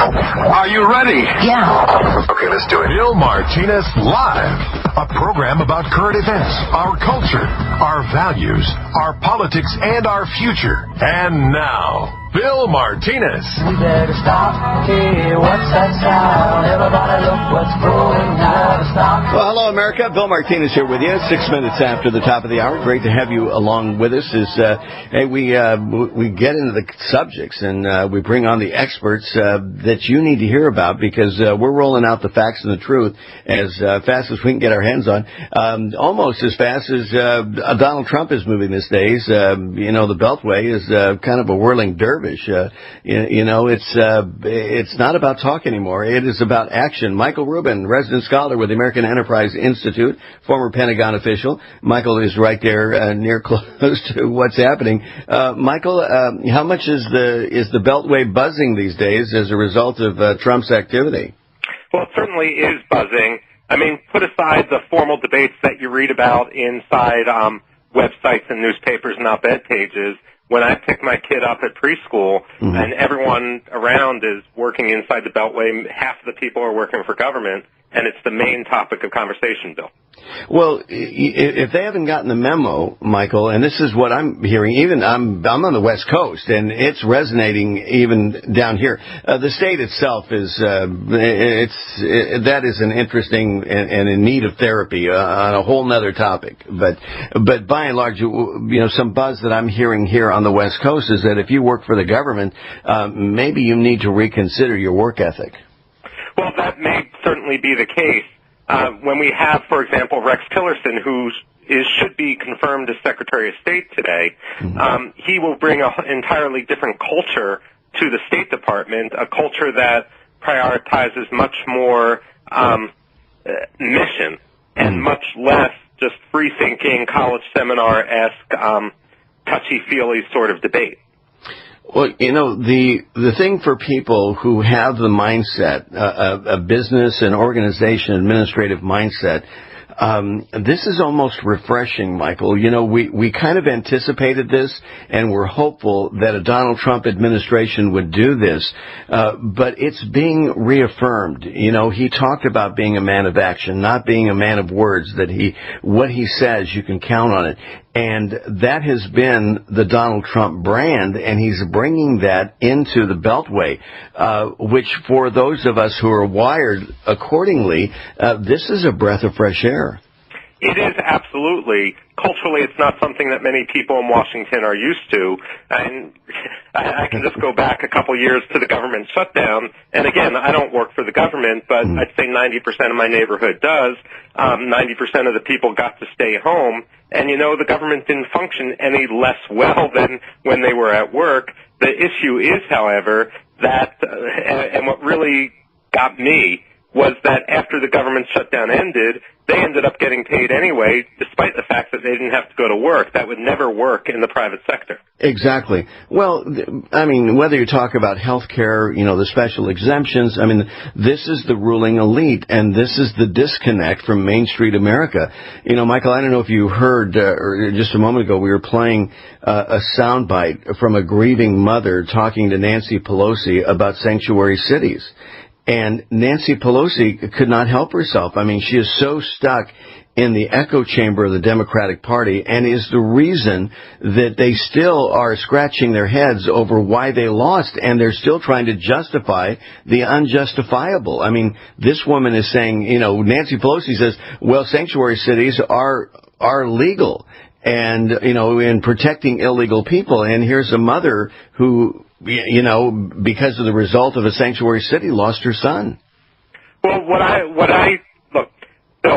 Are you ready? Yeah. Okay, let's do it. Bill Martinez Live. A program about current events, our culture, our values, our politics, and our future. And now, Bill Martinez. We better stop. Hey, what's that sound? Everybody look what's going on. Stop. Well, hello, America. Bill Martinez here with you. 6 minutes after the top of the hour. Great to have you along with us. We get into the subjects and we bring on the experts that you need to hear about because we're rolling out the facts and the truth as fast as we can get our hands on. Almost as fast as Donald Trump is moving these days. The Beltway is kind of a whirling dervish. It's not about talk anymore. It is about action. Michael Rubin, resident scholar with the American Enterprise Institute, former Pentagon official. Michael is right there near close to what's happening. Michael, how much is the Beltway buzzing these days as a result of Trump's activity? Well, it certainly is buzzing. I mean, put aside the formal debates that you read about inside websites and newspapers and op-ed pages. When I pick my kid up at preschool and everyone around is working inside the Beltway, half of the people are working for government, and it's the main topic of conversation, Bill. Well, if they haven't gotten the memo, Michael, and this is what I'm hearing, even I'm on the West Coast, and it's resonating even down here. The state itself is that is an interesting and in need of therapy on a whole nother topic. But by and large, some buzz that I'm hearing here on the West Coast is that if you work for the government, maybe you need to reconsider your work ethic. Well, that may certainly be the case. When we have, for example, Rex Tillerson, who should be confirmed as Secretary of State today, he will bring an entirely different culture to the State Department, a culture that prioritizes much more mission and much less just free-thinking, college seminar-esque, touchy-feely sort of debate. Well, the thing for people who have the mindset, a business and organization administrative mindset, this is almost refreshing, Michael. We kind of anticipated this, and we're hopeful that a Donald Trump administration would do this, but it's being reaffirmed. He talked about being a man of action, not being a man of words, that what he says, you can count on it. And that has been the Donald Trump brand, and he's bringing that into the Beltway, which for those of us who are wired accordingly, this is a breath of fresh air. It is, absolutely. Culturally, it's not something that many people in Washington are used to. And I can just go back a couple years to the government shutdown. And again, I don't work for the government, but I'd say 90% of my neighborhood does. 90% of the people got to stay home. And, the government didn't function any less well than when they were at work. The issue is, however, that, and what really got me was that after the government shutdown ended, they ended up getting paid anyway, despite the fact that they didn't have to go to work. That would never work in the private sector. Exactly. Well, whether you talk about health care, the special exemptions, this is the ruling elite, and this is the disconnect from Main Street America. Michael, I don't know if you heard, or just a moment ago, we were playing a soundbite from a grieving mother talking to Nancy Pelosi about sanctuary cities. And Nancy Pelosi could not help herself. She is so stuck in the echo chamber of the Democratic Party and is the reason that they still are scratching their heads over why they lost, and they're still trying to justify the unjustifiable. This woman is saying, Nancy Pelosi says, well, sanctuary cities are legal and, in protecting illegal people. And here's a mother who, because of the result of a sanctuary city, lost her son. Well,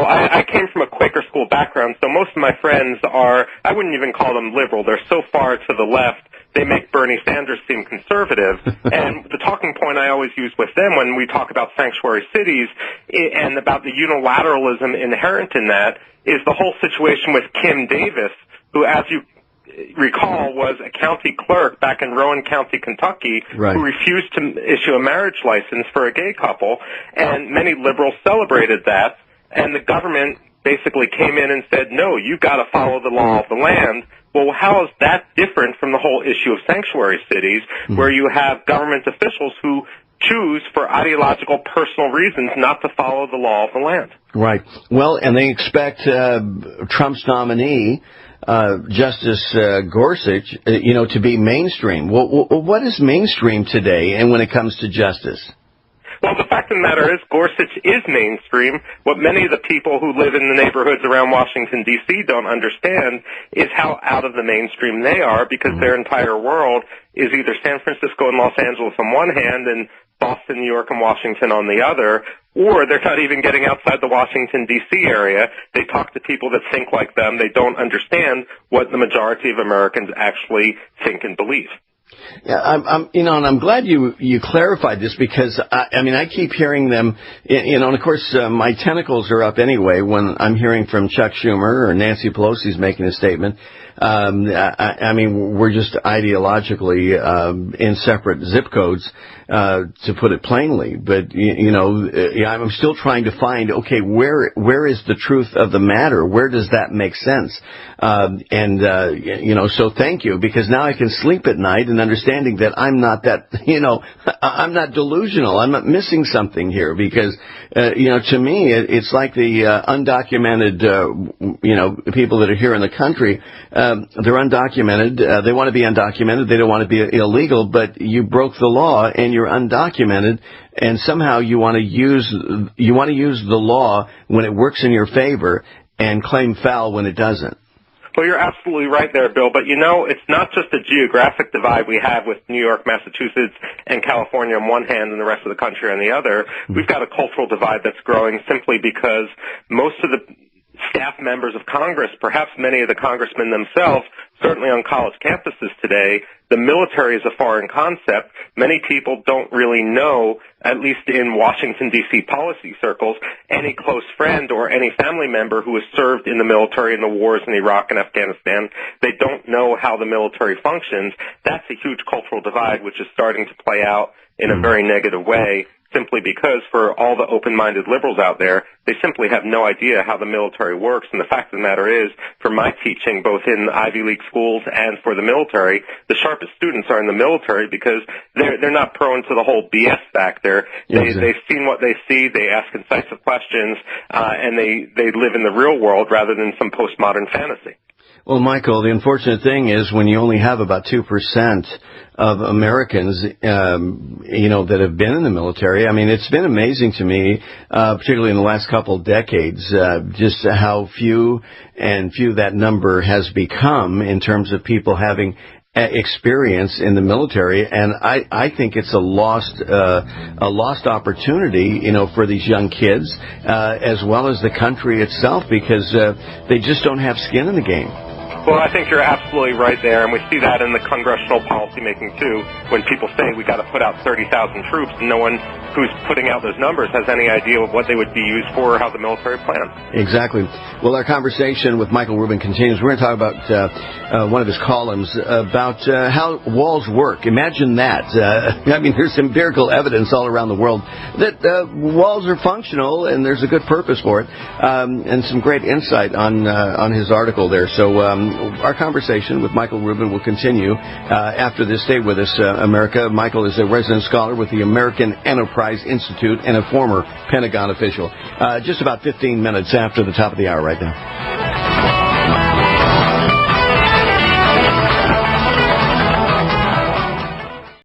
I came from a Quaker school background, so most of my friends I wouldn't even call them liberal. They're so far to the left, they make Bernie Sanders seem conservative. And the talking point I always use with them when we talk about sanctuary cities and about the unilateralism inherent in that is the whole situation with Kim Davis, who, as you recall, was a county clerk back in Rowan County, Kentucky, right, who refused to issue a marriage license for a gay couple, and many liberals celebrated that, and the government basically came in and said, no, you've got to follow the law of the land. Well, how is that different from the whole issue of sanctuary cities, where you have government officials who choose for for ideological, personal reasons not to follow the law of the land. Right. Well, and they expect Trump's nominee, Justice Gorsuch, to be mainstream. Well, what is mainstream today, and when it comes to justice? Well, the fact of the matter is Gorsuch is mainstream. What many of the people who live in the neighborhoods around Washington, D.C. don't understand is how out of the mainstream they are, because their entire world is either San Francisco and Los Angeles on one hand and Boston, New York, and Washington on the other, or they're not even getting outside the Washington, D.C. area. They talk to people that think like them. They don't understand what the majority of Americans actually think and believe. Yeah, I'm glad you clarified this, because I keep hearing them, and of course my tentacles are up anyway when I'm hearing from Chuck Schumer or Nancy Pelosi's making a statement. We're just ideologically in separate zip codes, to put it plainly. But I'm still trying to find, okay, where is the truth of the matter? Where does that make sense? So thank you, because now I can sleep at night and understanding that I'm not that, I'm not delusional. I'm not missing something here, because, to me, it's like the undocumented, people that are here in the country. They're undocumented. They want to be undocumented. They don't want to be illegal, but you broke the law and you're undocumented, and somehow you want to use the law when it works in your favor and claim foul when it doesn't. Well, you're absolutely right there, Bill. But, it's not just a geographic divide we have with New York, Massachusetts, and California on one hand and the rest of the country on the other. We've got a cultural divide that's growing simply because most of the staff members of Congress, perhaps many of the congressmen themselves, certainly on college campuses today, the military is a foreign concept. Many people don't really know, at least in Washington, D.C. policy circles, any close friend or any family member who has served in the military in the wars in Iraq and Afghanistan. They don't know how the military functions. That's a huge cultural divide, which is starting to play out in a very negative way, simply because for all the open-minded liberals out there, they simply have no idea how the military works. And the fact of the matter is, for my teaching, both in Ivy League schools and for the military, the sharpest students are in the military because they're not prone to the whole BS factor. They've seen what they see, they ask incisive questions, and they live in the real world rather than some postmodern fantasy. Well, Michael, the unfortunate thing is when you only have about 2% of Americans, that have been in the military. It's been amazing to me, particularly in the last couple of decades, just how few that number has become in terms of people having experience in the military, and I think it's a lost opportunity, for these young kids, as well as the country itself, because they just don't have skin in the game. Well, I think you're absolutely right there, and we see that in the congressional policymaking, too, when people say we got to put out 30,000 troops, and no one who's putting out those numbers has any idea of what they would be used for or how the military plans. Exactly. Well, our conversation with Michael Rubin continues. We're going to talk about one of his columns about how walls work. Imagine that. There's empirical evidence all around the world that walls are functional, and there's a good purpose for it, and some great insight on his article there. So our conversation with Michael Rubin will continue after this. Stay with us, America. Michael is a resident scholar with the American Enterprise Institute and a former Pentagon official. Just about 15 minutes after the top of the hour right now.